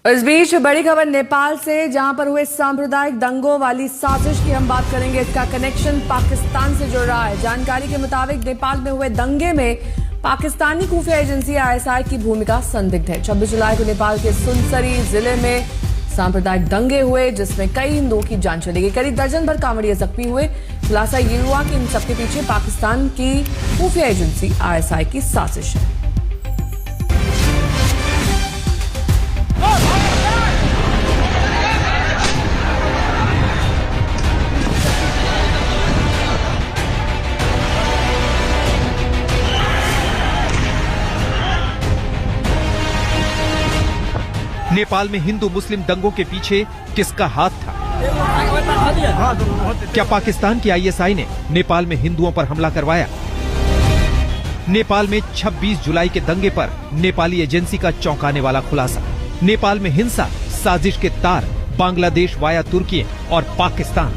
इस बीच बड़ी खबर नेपाल से, जहां पर हुए सांप्रदायिक दंगों वाली साजिश की हम बात करेंगे। इसका कनेक्शन पाकिस्तान से जुड़ रहा है। जानकारी के मुताबिक नेपाल में हुए दंगे में पाकिस्तानी खुफिया एजेंसी आईएसआई की भूमिका संदिग्ध है। 26 जुलाई को नेपाल के सुनसरी जिले में सांप्रदायिक दंगे हुए, जिसमें कई हिंदुओं की जान चली गई। करीब दर्जन भर कांवड़िए जख्मी हुए। खुलासा ये हुआ कि इन सबके पीछे पाकिस्तान की खुफिया एजेंसी आईएसआई की साजिश है। नेपाल में हिंदू मुस्लिम दंगों के पीछे किसका हाथ था? क्या पाकिस्तान की आईएसआई ने नेपाल में हिंदुओं पर हमला करवाया? नेपाल में 26 जुलाई के दंगे पर नेपाली एजेंसी का चौंकाने वाला खुलासा। नेपाल में हिंसा, साजिश के तार बांग्लादेश वाया तुर्की और पाकिस्तान।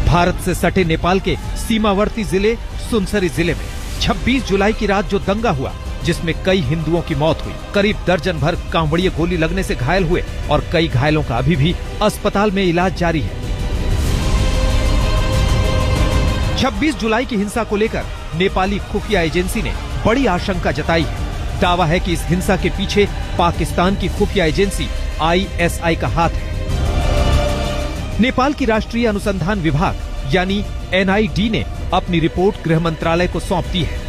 भारत से सटे नेपाल के सीमावर्ती जिले सुनसरी जिले में 26 जुलाई की रात जो दंगा हुआ, जिसमें कई हिंदुओं की मौत हुई, करीब दर्जन भर कांवड़िए गोली लगने से घायल हुए और कई घायलों का अभी भी अस्पताल में इलाज जारी है। 26 जुलाई की हिंसा को लेकर नेपाली खुफिया एजेंसी ने बड़ी आशंका जताई है। दावा है कि इस हिंसा के पीछे पाकिस्तान की खुफिया एजेंसी आईएसआई का हाथ है। नेपाल की राष्ट्रीय अनुसंधान विभाग यानी एनआईडी ने अपनी रिपोर्ट गृह मंत्रालय को सौंप दी है।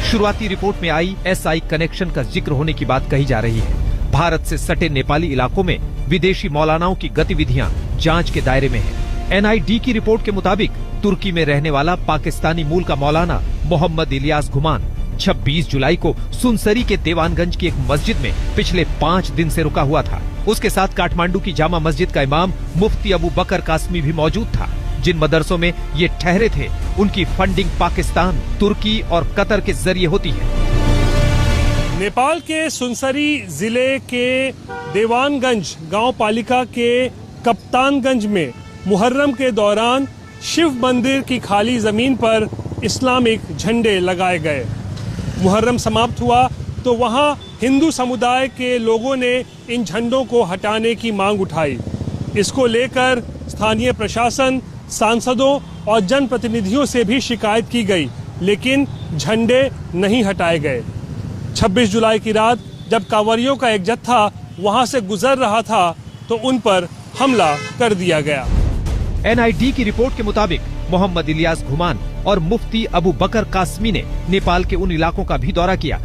शुरुआती रिपोर्ट में आईएसआई कनेक्शन का जिक्र होने की बात कही जा रही है। भारत से सटे नेपाली इलाकों में विदेशी मौलानाओं की गतिविधियां जांच के दायरे में है। एनआईडी की रिपोर्ट के मुताबिक तुर्की में रहने वाला पाकिस्तानी मूल का मौलाना मोहम्मद इलियास घुमान 26 जुलाई को सुनसरी के देवानगंज की एक मस्जिद में पिछले 5 दिन से रुका हुआ था। उसके साथ काठमांडू की जामा मस्जिद का इमाम मुफ्ती अबू बकर कासमी भी मौजूद था। जिन मदरसों में ये ठहरे थे, उनकी फंडिंग पाकिस्तान, तुर्की और कतर के जरिए होती है। नेपाल के सुनसरी जिले के देवानगंज गांव पालिका के कप्तानगंज में मुहर्रम के दौरान शिव मंदिर की खाली जमीन पर इस्लामिक झंडे लगाए गए। मुहर्रम समाप्त हुआ तो वहां हिंदू समुदाय के लोगों ने इन झंडों को हटाने की मांग उठाई। इसको लेकर स्थानीय प्रशासन, सांसदों और जनप्रतिनिधियों से भी शिकायत की गई, लेकिन झंडे नहीं हटाए गए। 26 जुलाई की रात जब कांवरियों का एक जत्था वहां से गुजर रहा था तो उन पर हमला कर दिया गया। एनआईडी की रिपोर्ट के मुताबिक मोहम्मद इलियास घुमान और मुफ्ती अबू बकर कासमी ने नेपाल के उन इलाकों का भी दौरा किया